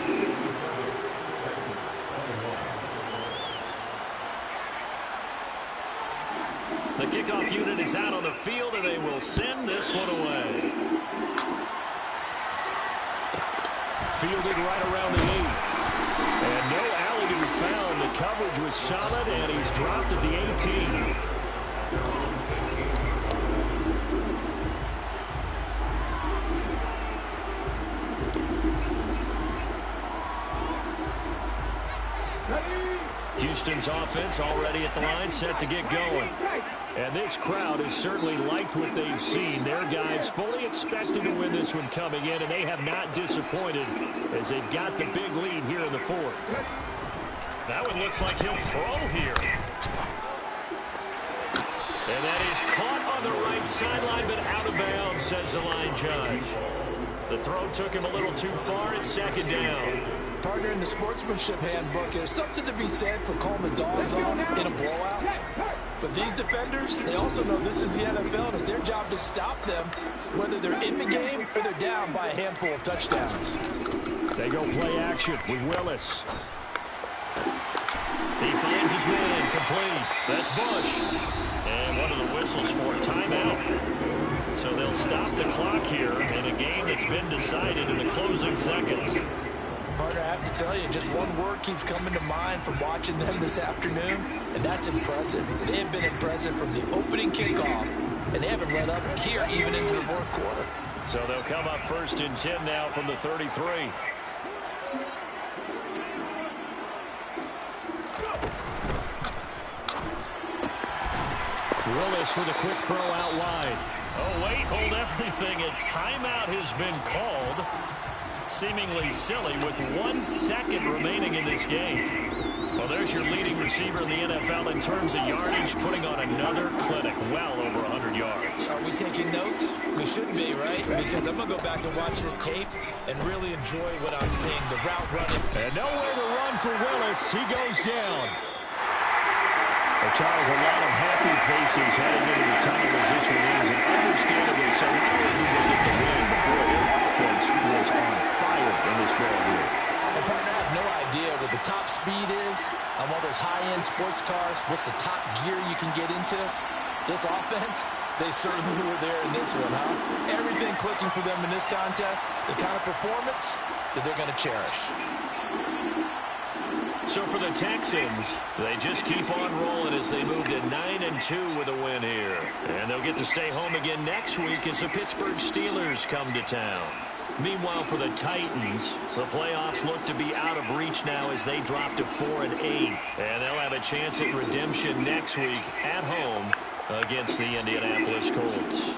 The kickoff unit is out on the field, and they will send this one away. Fielded right around the 8. And no alley to be found. The coverage was solid, and he's dropped at the 18. Houston's offense already at the line, set to get going. And this crowd has certainly liked what they've seen. Their guys fully expected to win this one coming in, and they have not disappointed as they've got the big lead here in the fourth. That one looks like he'll throw here. And that is caught on the right sideline, but out of bounds, says the line judge. The throw took him a little too far. It's 2nd down. Partner, in the sportsmanship handbook, there's something to be said for calling the dogs off in a blowout. But these defenders, they also know this is the NFL, and it's their job to stop them, whether they're in the game or they're down by a handful of touchdowns. They go play action with Willis. He finds his man, complete. That's Bush. And one of the whistles for a timeout. So they'll stop the clock here in a game that's been decided in the closing seconds. Partner, I have to tell you, just one word keeps coming to mind from watching them this afternoon, and that's impressive. They have been impressive from the opening kickoff, and they haven't let up here even into the fourth quarter. So they'll come up 1st and 10 now from the 33. Willis for the quick throw out wide. Oh, wait, hold everything. A timeout has been called. Seemingly silly with 1 second remaining in this game. Well, there's your leading receiver in the NFL in terms of yardage, putting on another clinic, well over 100 yards. Are we taking notes? We should be, right? Because I'm going to go back and watch this tape and really enjoy what I'm seeing, the route running. And nowhere to run for Willis. He goes down. Well, Charles, a lot of happy faces heading into the time as this one is, and understandably so. Not only did they get the win, but boy, their offense was on fire in this ball here. And partner, I have no idea what the top speed is on all those high-end sports cars. What's the top gear you can get into? This offense, they certainly were there in this one, huh? Everything clicking for them in this contest, the kind of performance that they're going to cherish. So for the Texans, they just keep on rolling as they move to 9-2 with a win here. And they'll get to stay home again next week as the Pittsburgh Steelers come to town. Meanwhile, for the Titans, the playoffs look to be out of reach now as they drop to 4-8. And they'll have a chance at redemption next week at home against the Indianapolis Colts.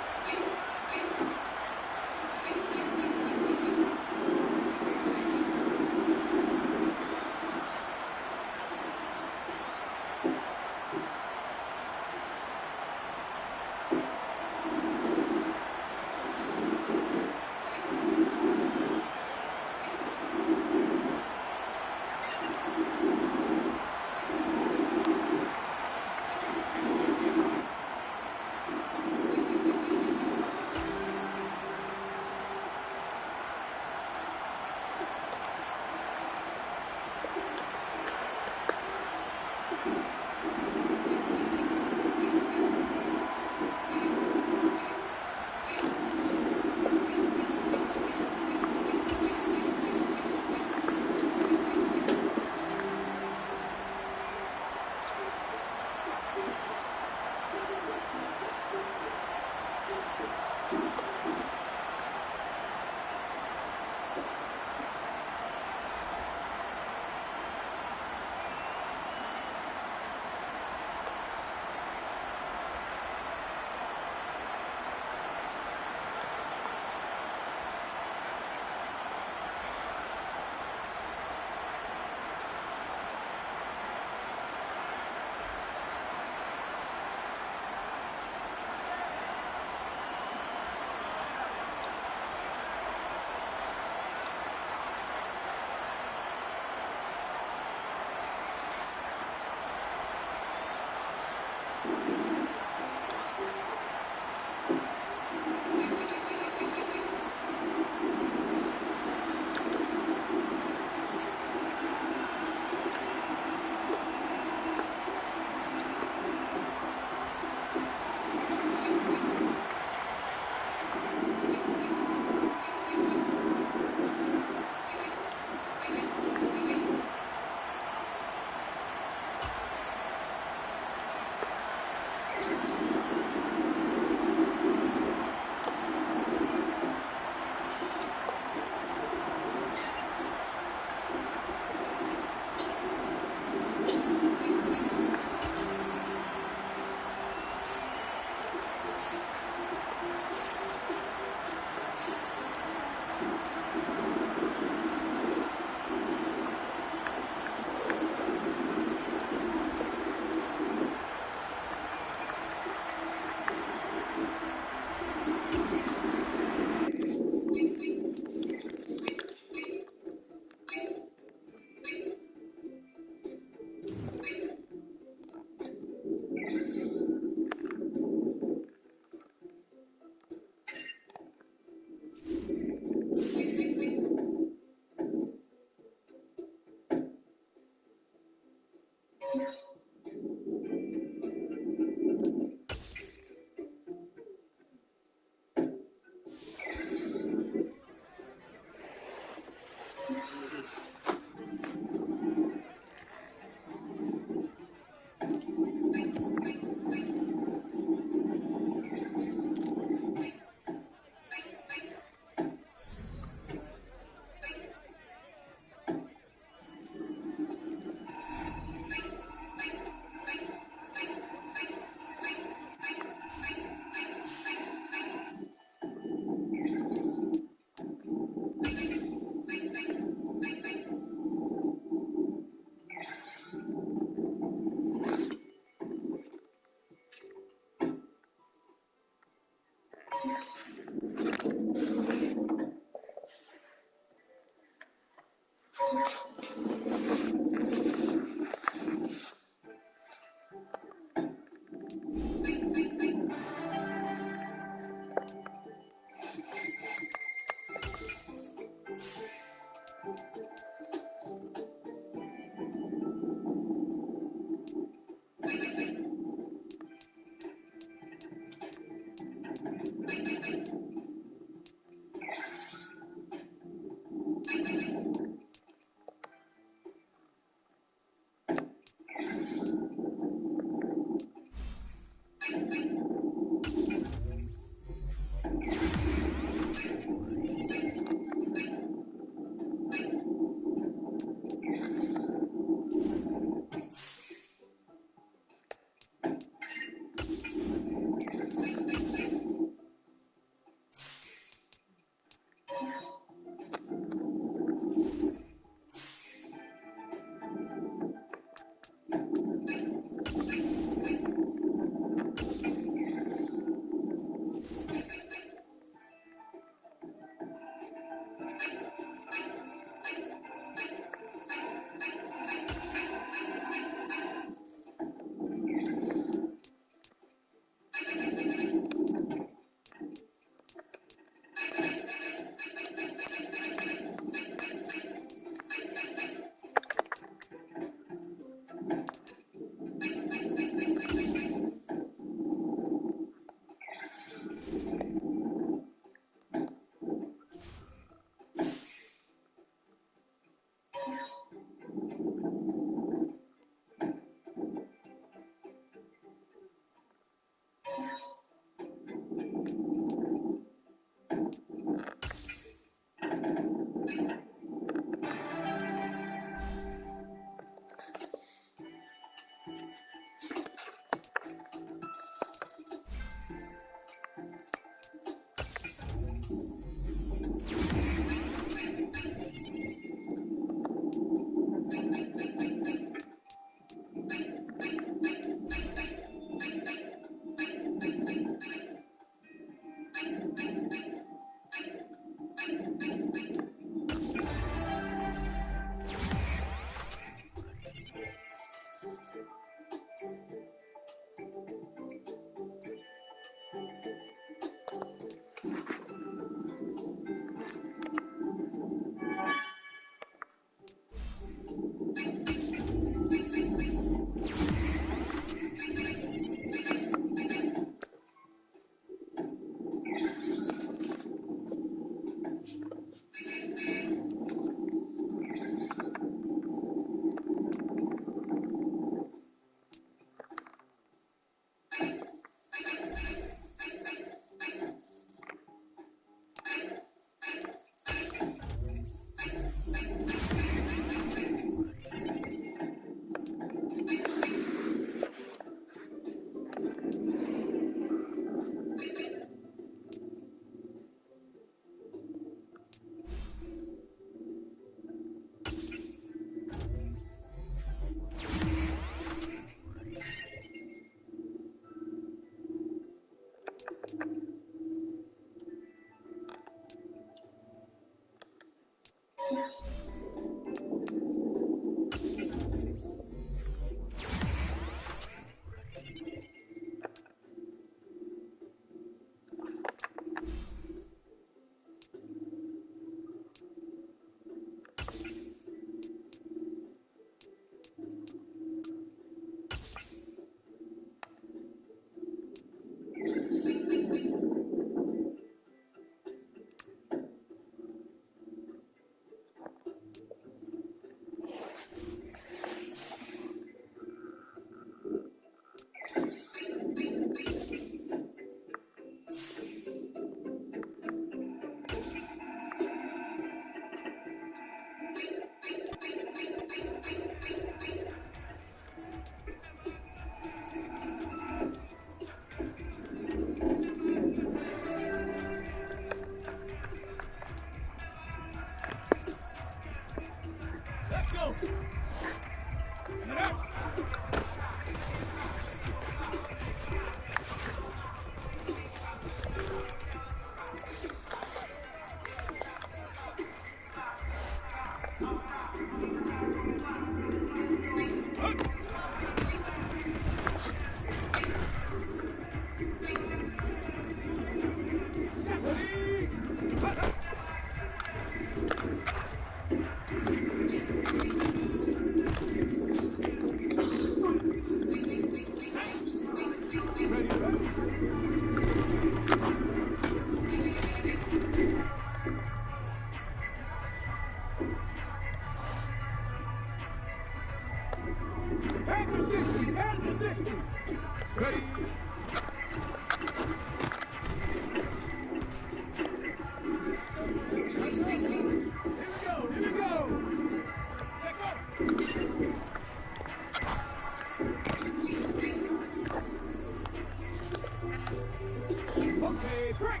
Okay, break.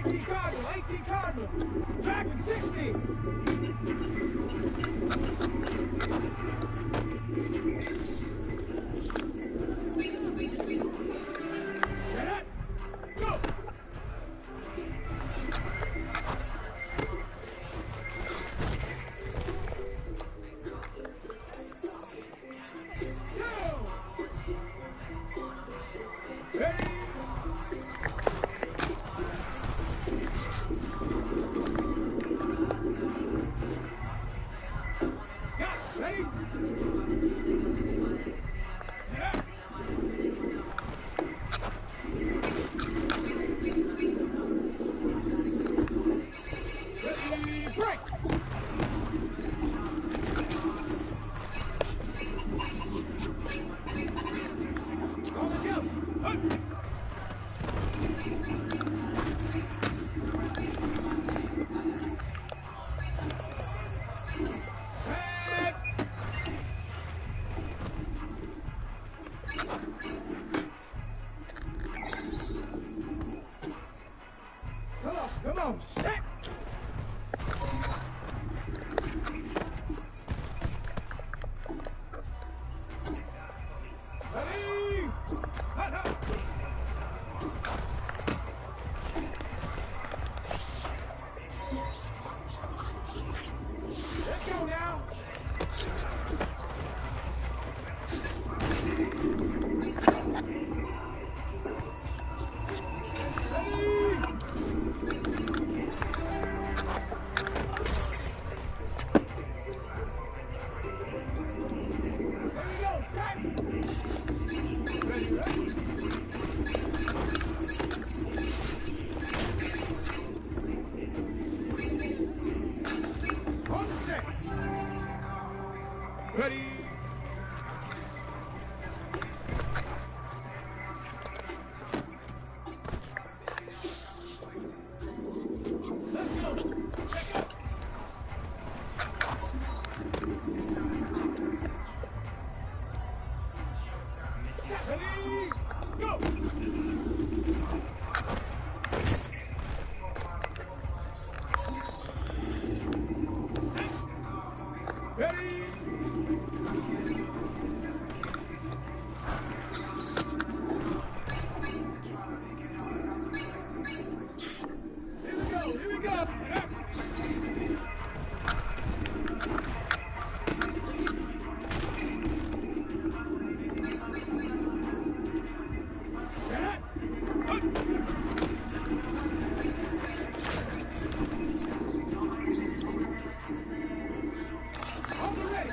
18 Cardinal, 18 Cardinal. Back in 60. Set. Go. Ready? Got it. Ready? Yeah. Ready, break! On the go! Up. Back. Come on, set! Ready? Hut, hut. Let's go now. Ready? Let's go. Check up. Ready? Go. Ready? Here we go, here we go. On the ready.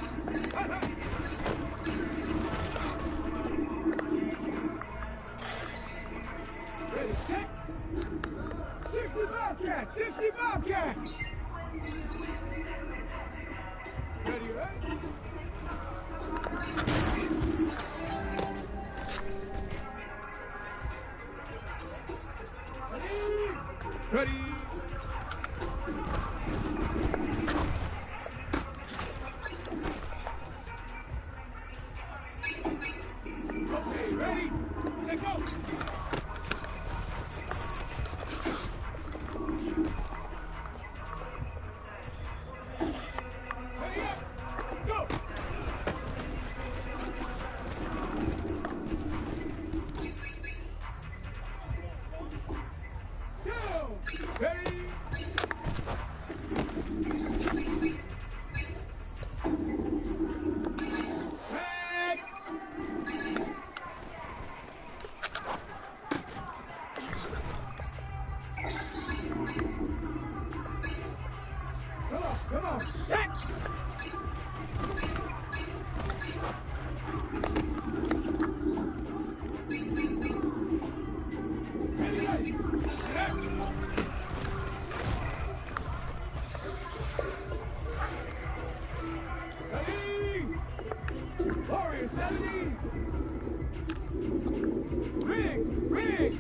Riggs!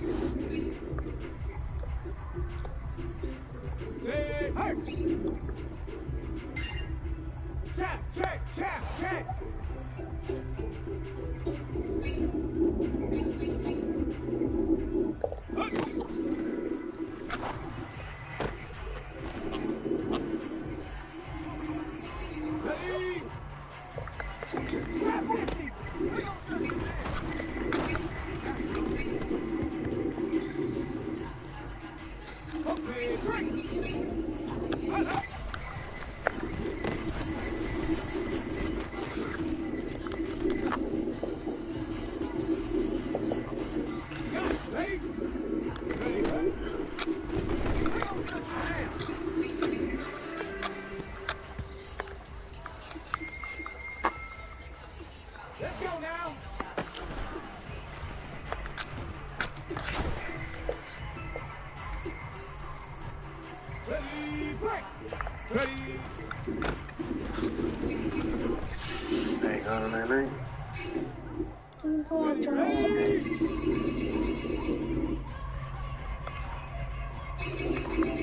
Say, hey! Check! Let's go now. Ready, break. Ready. Hang on a minute. Ready.